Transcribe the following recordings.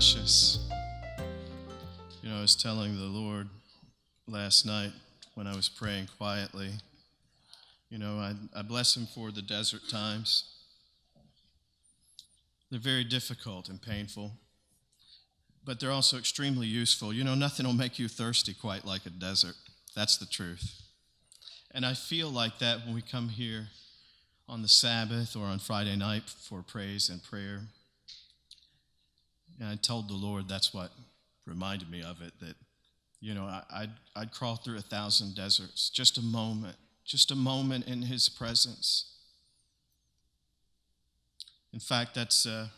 precious. I was telling the Lord last night when I was praying quietly, I bless him for the desert times. They're very difficult and painful, but they're also extremely useful. Nothing will make you thirsty quite like a desert. That's the truth. And I feel like that when we come here on the Sabbath or on Friday night for praise and prayer. And I told the Lord that's what reminded me of it, that, I'd crawl through 1,000 deserts, just a moment in his presence. In fact, that's a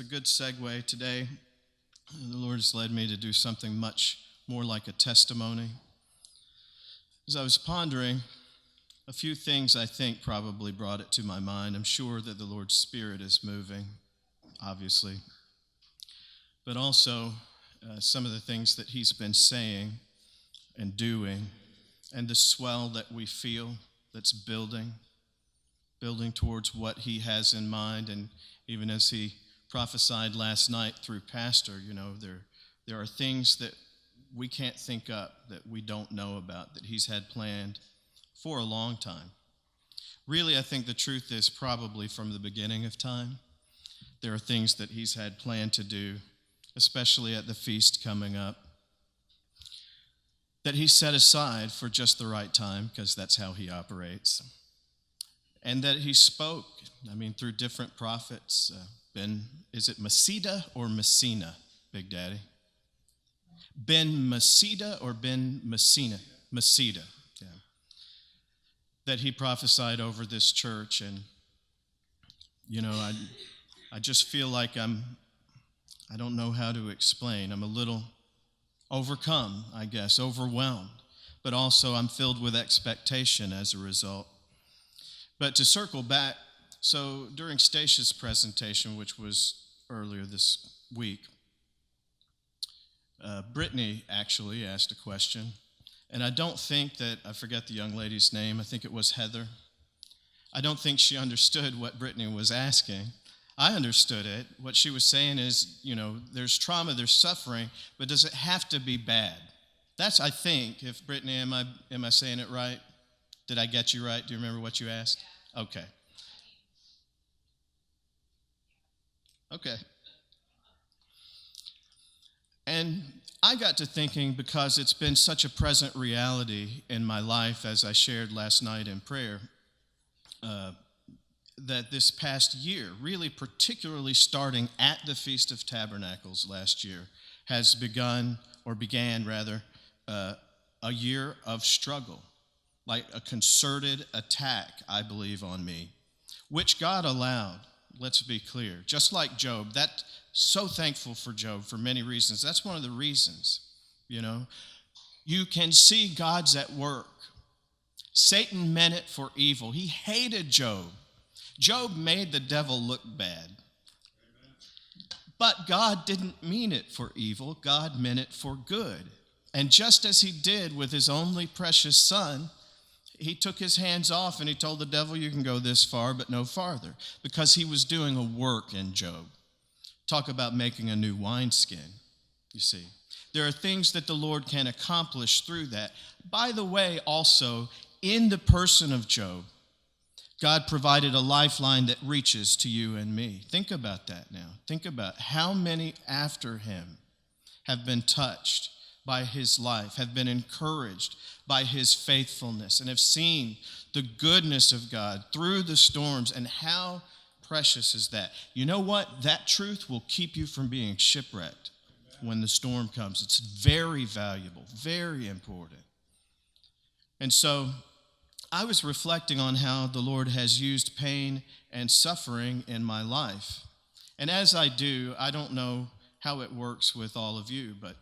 good segue today. The Lord has led me to do something much more like a testimony. As I was pondering, a few things I think probably brought it to my mind. I'm sure that the Lord's Spirit is moving, obviously, but also some of the things that he's been saying and doing, and the swell that we feel that's building towards what he has in mind. And even as he prophesied last night through Pastor, there are things that we can't think up, that we don't know about, that he's had planned for a long time. Really, I think the truth is probably from the beginning of time, there are things that he's had planned to do, especially at the feast coming up, that he set aside for just the right time, because that's how he operates. And that he spoke, through different prophets. Is it Masida or Messina, Big Daddy? Ben Masida or Ben Messina? Masida, yeah. That he prophesied over this church. And, I just feel like I don't know how to explain. I'm a little overcome, I guess, overwhelmed. But also I'm filled with expectation as a result. But to circle back, so during Stacey's presentation, which was earlier this week, Brittany actually asked a question. And I don't think that, I forget the young lady's name, I think it was Heather. I don't think she understood what Brittany was asking. I understood it. What she was saying is, there's trauma, there's suffering, but does it have to be bad? That's, I think, if Brittany, am I saying it right? Did I get you right? Do you remember what you asked? Okay. And I got to thinking, because it's been such a present reality in my life, as I shared last night in prayer, that this past year, really particularly starting at the Feast of Tabernacles last year, began a year of struggle, like a concerted attack, I believe, on me, which God allowed. Let's be clear. Just like Job, so thankful for Job for many reasons. That's one of the reasons, You can see God's at work. Satan meant it for evil. He hated Job. Job made the devil look bad. But God didn't mean it for evil. God meant it for good. And just as he did with his only precious son, he took his hands off and he told the devil, you can go this far, but no farther, because he was doing a work in Job. Talk about making a new wineskin, you see. There are things that the Lord can accomplish through that. By the way, also, in the person of Job, God provided a lifeline that reaches to you and me. Think about that now. Think about how many after him have been touched by his life, have been encouraged by his faithfulness, and have seen the goodness of God through the storms. And how precious is that? You know what? That truth will keep you from being shipwrecked when the storm comes. It's very valuable, very important. And so I was reflecting on how the Lord has used pain and suffering in my life. And as I do, I don't know how it works with all of you, but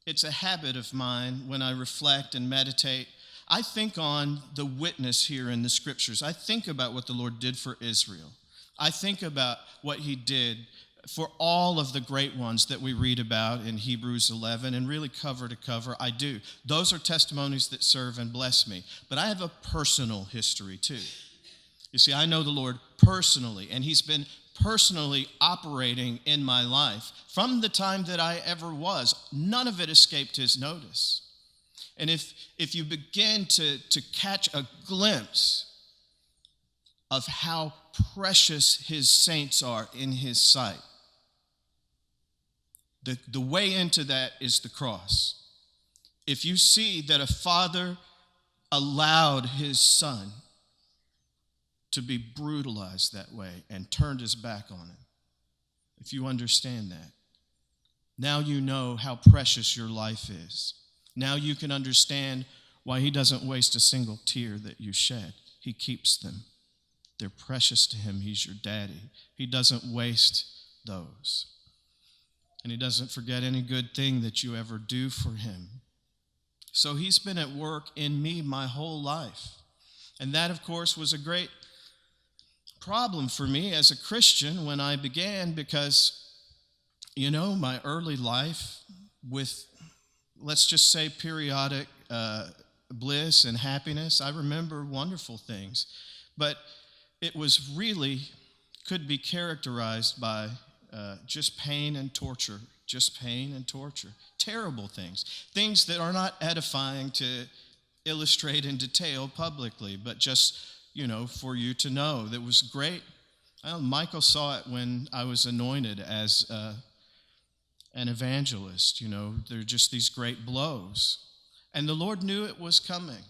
it's a habit of mine when I reflect and meditate. I think on the witness here in the scriptures. I think about what the Lord did for Israel. I think about what he did for all of the great ones that we read about in Hebrews 11, and really cover to cover, I do. Those are testimonies that serve and bless me. But I have a personal history too. You see, I know the Lord personally, and he's been personally operating in my life. From the time that I ever was, none of it escaped his notice. And if you begin to catch a glimpse of how precious his saints are in his sight, the way into that is the cross. If you see that a father allowed his son to be brutalized that way and turned his back on him, if you understand that, now you know how precious your life is. Now you can understand why he doesn't waste a single tear that you shed. He keeps them. They're precious to him. He's your daddy. He doesn't waste those. And he doesn't forget any good thing that you ever do for him. So he's been at work in me my whole life. And that, of course, was a great problem for me as a Christian when I began, because, my early life with, let's just say, periodic bliss and happiness, I remember wonderful things. But it was really, could be characterized by just pain and torture. Just pain and torture. Terrible things. Things that are not edifying to illustrate in detail publicly, but just, for you to know. That was great. Michael saw it when I was anointed as an evangelist. There are just these great blows. And the Lord knew it was coming.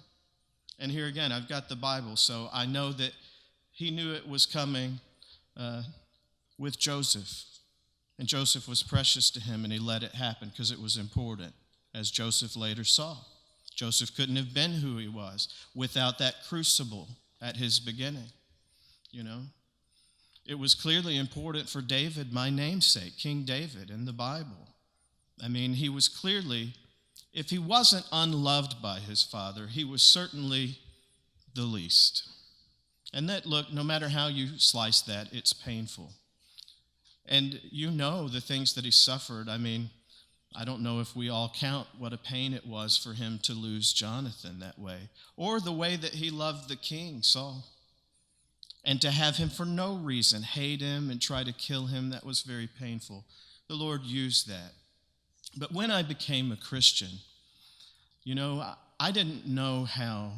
And here again, I've got the Bible, so I know that he knew it was coming with Joseph. And Joseph was precious to him, and he let it happen because it was important, as Joseph later saw. Joseph couldn't have been who he was without that crucible at his beginning. It was clearly important for David, my namesake, King David, in the Bible. He was clearly, if he wasn't unloved by his father, he was certainly the least. And that, look, no matter how you slice that, it's painful. And the things that he suffered. I don't know if we all count what a pain it was for him to lose Jonathan that way, or the way that he loved the king, Saul. And to have him for no reason hate him and try to kill him, that was very painful. The Lord used that. But when I became a Christian, I didn't know how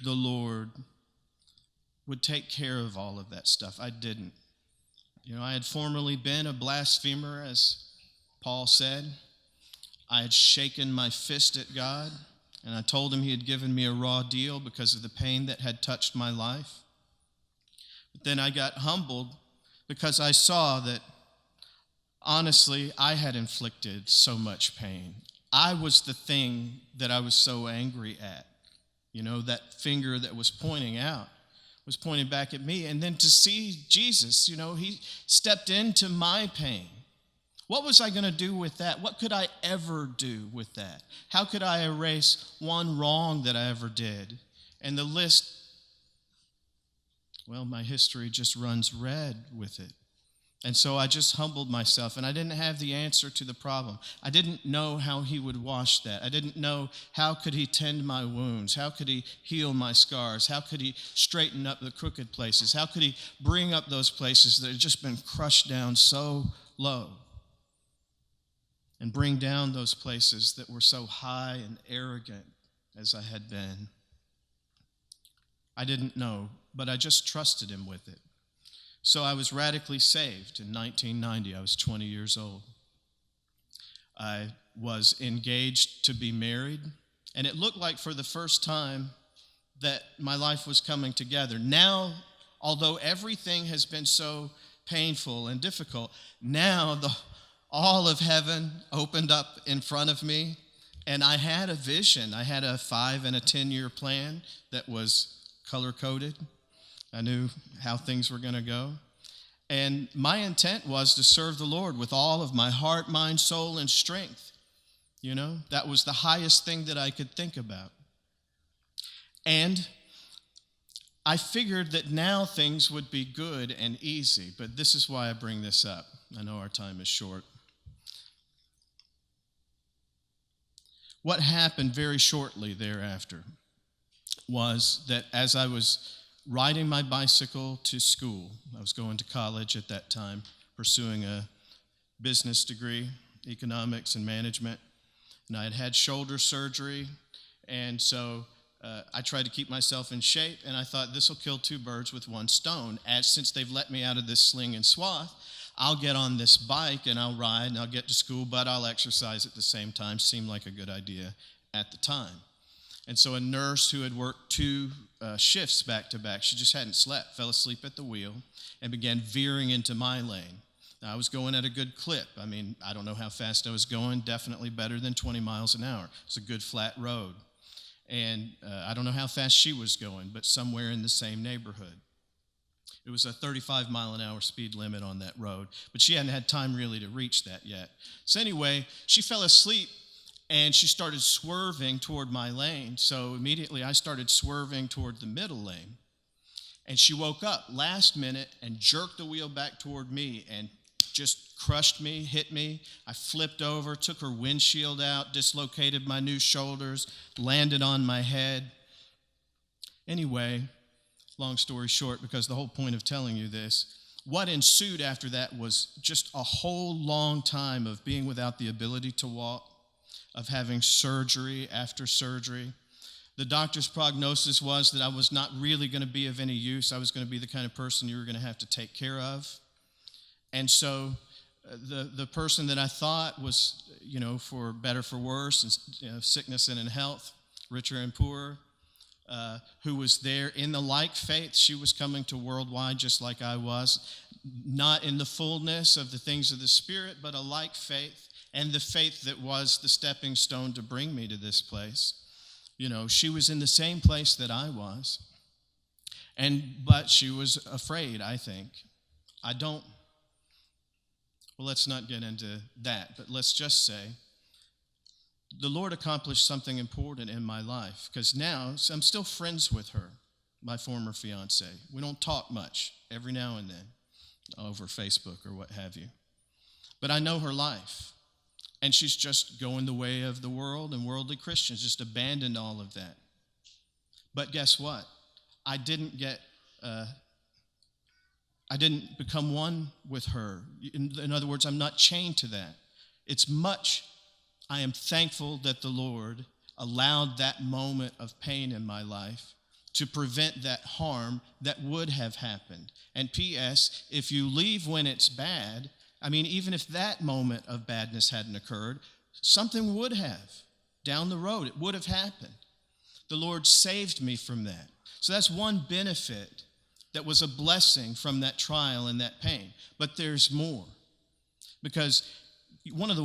the Lord would take care of all of that stuff. I didn't. I had formerly been a blasphemer, as Paul said. I had shaken my fist at God, and I told him he had given me a raw deal because of the pain that had touched my life. But then I got humbled because I saw that, honestly, I had inflicted so much pain. I was the thing that I was so angry at. That finger that was pointing out was pointing back at me. And then to see Jesus, he stepped into my pain. What was I going to do with that? What could I ever do with that? How could I erase one wrong that I ever did? And the list, my history just runs red with it. And so I just humbled myself, and I didn't have the answer to the problem. I didn't know how he would wash that. I didn't know how could he tend my wounds. How could he heal my scars? How could he straighten up the crooked places? How could he bring up those places that had just been crushed down so low? And bring down those places that were so high and arrogant as I had been. I didn't know, but I just trusted him with it. So I was radically saved in 1990. I was 20 years old. I was engaged to be married, and it looked like for the first time that my life was coming together. Now, although everything has been so painful and difficult, now all of heaven opened up in front of me, and I had a vision. I had a 5 and a 10-year plan that was color-coded. I knew how things were going to go. And my intent was to serve the Lord with all of my heart, mind, soul, and strength. That was the highest thing that I could think about. And I figured that now things would be good and easy, but this is why I bring this up. I know our time is short. What happened very shortly thereafter was that as I was riding my bicycle to school, I was going to college at that time, pursuing a business degree, economics and management. And I had had shoulder surgery, and so I tried to keep myself in shape, and I thought this will kill two birds with one stone. Since they've let me out of this sling and swath, I'll get on this bike and I'll ride and I'll get to school, but I'll exercise at the same time. Seemed like a good idea at the time. And so a nurse who had worked two shifts back to back, she just hadn't slept, fell asleep at the wheel and began veering into my lane. Now, I was going at a good clip. I mean, I don't know how fast I was going, definitely better than 20 miles an hour. It's a good flat road. And I don't know how fast she was going, but somewhere in the same neighborhood. It was a 35-mile-an-hour speed limit on that road, but she hadn't had time really to reach that yet. So anyway, she fell asleep, and she started swerving toward my lane. So immediately I started swerving toward the middle lane. And she woke up last minute and jerked the wheel back toward me and just crushed me, hit me. I flipped over, took her windshield out, dislocated my new shoulders, landed on my head. Anyway, long story short, because the whole point of telling you this, what ensued after that was just a whole long time of being without the ability to walk, of having surgery after surgery. The doctor's prognosis was that I was not really going to be of any use. I was going to be the kind of person you were going to have to take care of. And so the person that I thought was, for better, for worse, and sickness and in health, richer and poorer, who was there in the like faith. She was coming to Worldwide just like I was, not in the fullness of the things of the Spirit, but a like faith, and the faith that was the stepping stone to bring me to this place. She was in the same place that I was, but she was afraid, I think. Well, let's not get into that, but let's just say the Lord accomplished something important in my life, because now I'm still friends with her, my former fiance. We don't talk much, every now and then, over Facebook or what have you. But I know her life, and she's just going the way of the world and worldly Christians, just abandoned all of that. But guess what? I didn't become one with her. In other words, I'm not chained to that. I am thankful that the Lord allowed that moment of pain in my life to prevent that harm that would have happened. And P.S., if you leave when it's bad, even if that moment of badness hadn't occurred, something would have. Down the road, it would have happened. The Lord saved me from that. So that's one benefit that was a blessing from that trial and that pain. But there's more. Because one of the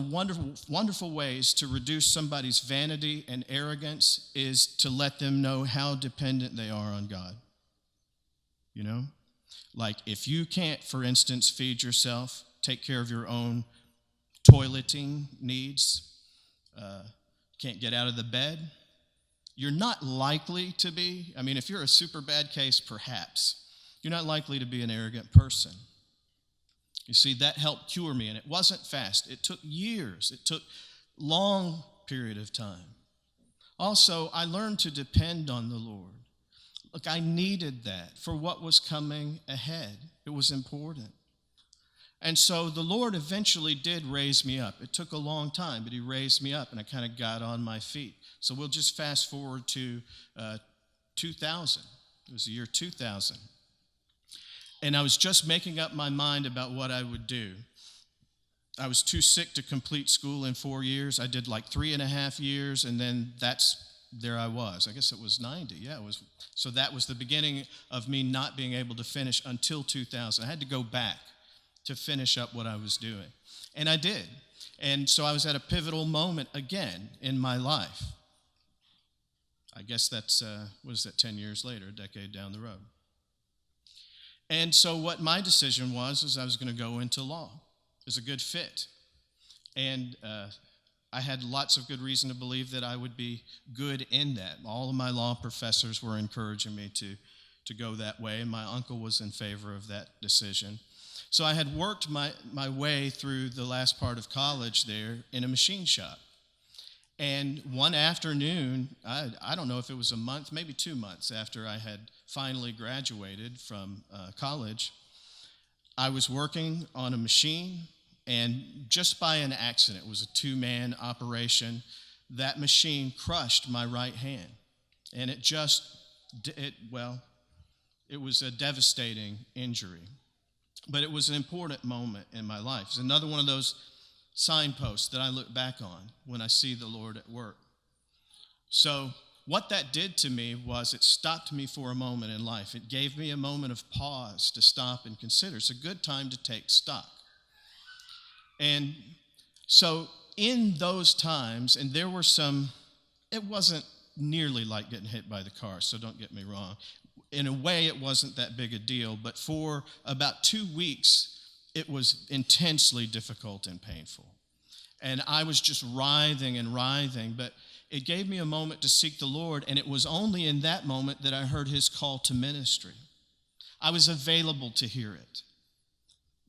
wonderful ways to reduce somebody's vanity and arrogance is to let them know how dependent they are on God. Like if you can't, for instance, feed yourself, take care of your own toileting needs, can't get out of the bed, you're not likely to be, if you're a super bad case, perhaps, you're not likely to be an arrogant person. You see, that helped cure me, and it wasn't fast. It took years. It took a long period of time. Also, I learned to depend on the Lord. Look, I needed that for what was coming ahead. It was important. And so the Lord eventually did raise me up. It took a long time, but he raised me up, and I kind of got on my feet. So we'll just fast forward to 2000. It was the year 2000. And I was just making up my mind about what I would do. I was too sick to complete school in 4 years. I did like 3.5 years, and then there I was. I guess it was 90. Yeah, it was. So that was the beginning of me not being able to finish until 2000. I had to go back to finish up what I was doing. And I did. And so I was at a pivotal moment again in my life. I guess that's, 10 years later, a decade down the road. And so what my decision was I was going to go into law. It was a good fit. And I had lots of good reason to believe that I would be good in that. All of my law professors were encouraging me to go that way, and my uncle was in favor of that decision. So I had worked my way through the last part of college there in a machine shop. And one afternoon, I don't know if it was a month, maybe 2 months after I had finally graduated from college, I was working on a machine, and just by an accident, it was a 2-man operation, that machine crushed my right hand. And it was a devastating injury. But it was an important moment in my life. It's another one of those signposts that I look back on when I see the Lord at work. So what that did to me was it stopped me for a moment in life. It gave me a moment of pause to stop and consider. It's a good time to take stock. And so in those times, and there were some, it wasn't nearly like getting hit by the car, so don't get me wrong. In a way, it wasn't that big a deal, but for about 2 weeks, it was intensely difficult and painful. And I was just writhing and writhing, but it gave me a moment to seek the Lord, and it was only in that moment that I heard his call to ministry. I was available to hear it.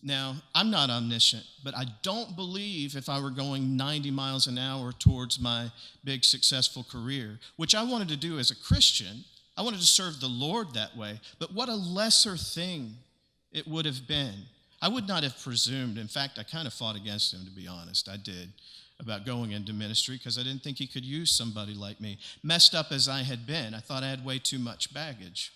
Now, I'm not omniscient, but I don't believe if I were going 90 miles an hour towards my big successful career, which I wanted to do as a Christian, I wanted to serve the Lord that way, but what a lesser thing it would have been. I would not have presumed. In fact, I kind of fought against him, to be honest. I did, about going into ministry because I didn't think he could use somebody like me. Messed up as I had been, I thought I had way too much baggage.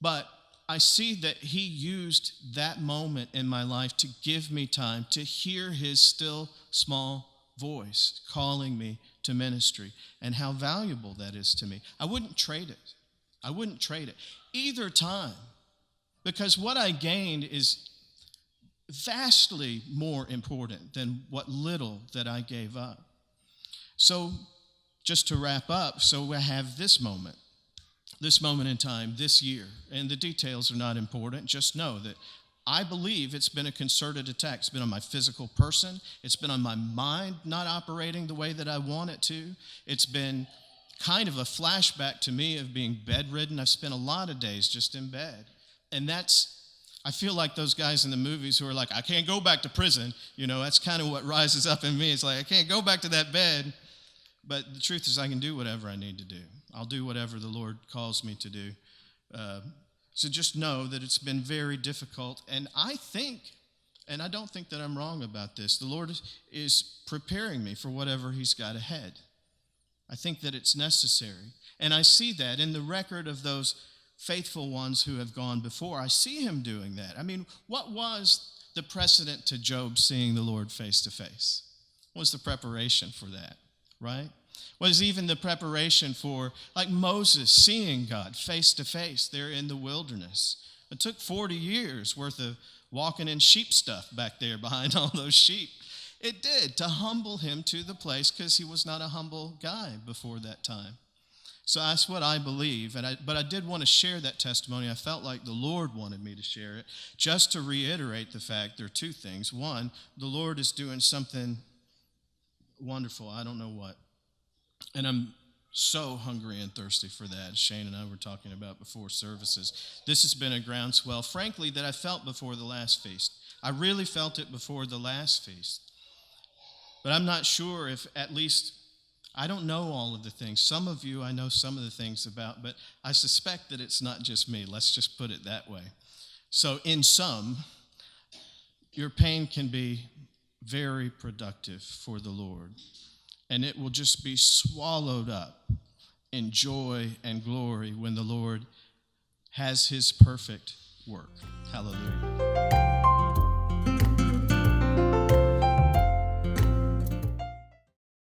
But I see that he used that moment in my life to give me time to hear his still small voice calling me to ministry and how valuable that is to me. I wouldn't trade it. I wouldn't trade it either time, because what I gained is vastly more important than what little that I gave up. So just to wrap up, so I have this moment in time, this year, and the details are not important. Just know that I believe it's been a concerted attack. It's been on my physical person. It's been on my mind not operating the way that I want it to. It's been kind of a flashback to me of being bedridden. I've spent a lot of days just in bed. And I feel like those guys in the movies who are like, I can't go back to prison. That's kind of what rises up in me. It's like, I can't go back to that bed. But the truth is I can do whatever I need to do. I'll do whatever the Lord calls me to do. So just know that it's been very difficult. And I think, and I don't think that I'm wrong about this, the Lord is preparing me for whatever he's got ahead. I think that it's necessary. And I see that in the record of those faithful ones who have gone before. I see him doing that. I mean, what was the precedent to Job seeing the Lord face to face? What was the preparation for that, right? Was even the preparation for, like Moses, seeing God face to face there in the wilderness. It took 40 years worth of walking in sheep stuff back there behind all those sheep. It did, to humble him to the place, because he was not a humble guy before that time. So that's what I believe. But I did want to share that testimony. I felt like the Lord wanted me to share it, just to reiterate the fact there are 2 things. One, the Lord is doing something wonderful. I don't know what. And I'm so hungry and thirsty for that. Shane and I were talking about before services. This has been a groundswell, frankly, that I felt before the last feast. I really felt it before the last feast. But I'm not sure if, at least, I don't know all of the things. Some of you I know some of the things about, but I suspect that it's not just me. Let's just put it that way. So in sum, your pain can be very productive for the Lord. And it will just be swallowed up in joy and glory when the Lord has his perfect work. Hallelujah.